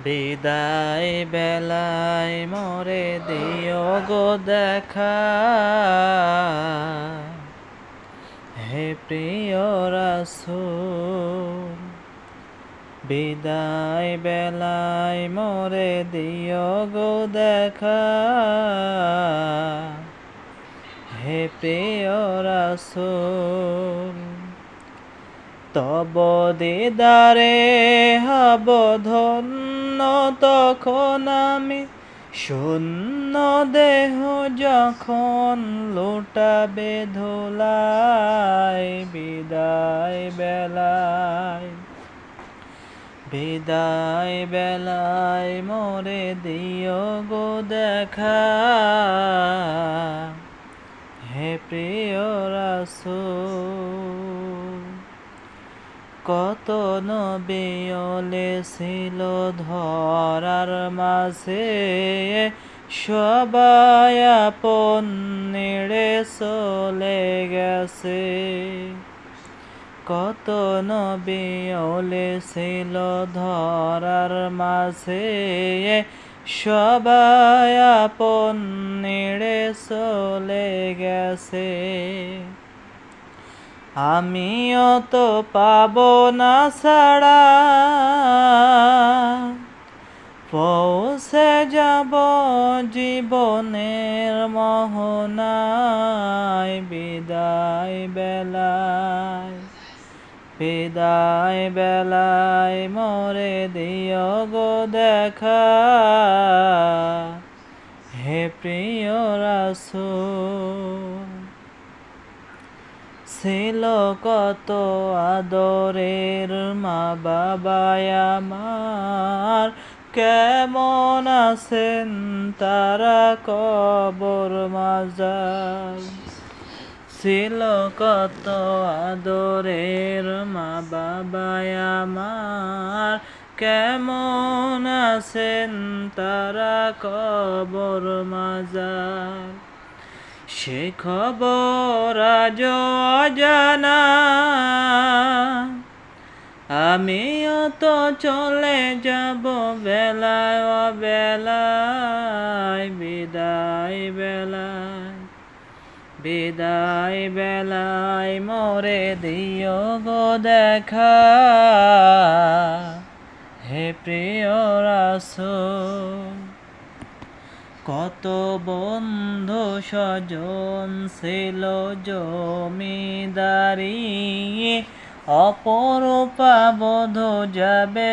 বিদায় বেলায় মোরে দিও গো দেখা, হে প্রিয় রাসূল। বিদায় বেলায় মোরে দিও গো দেখা, হে প্রিয় রাসূল। তব দিদারে হব ধন্য, তখন আমি শূন্য দেহ যখন লুটাবে ধুলায়। বিদায় বেলায়, বিদায় বেলায় মোরে দিও গো দেখা, হে প্রিয় রাসূল। কত নবী ছিল ধরার মাঝে, সবাই আপন নেড়ে চলে গেছে। কত নবী ছিল ধরার মাঝে, সবাই আপন নেড়ে চলে গেছে। আমিও তো পাবো না ছাড়া, পৌঁছে যাব জীবনের মোহনায়। বিদায় বেলায়, বিদায় বেলায় মোরে দিও গো দেখা, হে প্রিয় রাসূল। ছিল কত আদরের মা বাবা আমার, কেমন আছেন তারা কবর মাজার। ছিল কত আদরের মা বাবা আমার, কেমন আছেন তারা কবর মাজার। সে খবর আজ অজানা, আমিও তো চলে যাব বেলায় অবেলায়। বিদায় বেলায়, বিদায় বেলায় মোরে দিও গো দেখা, হে প্রিয় রাসূল। কত বন্ধু স্বজন ছিল জমিদারি, অপরূপা বধূ যাবে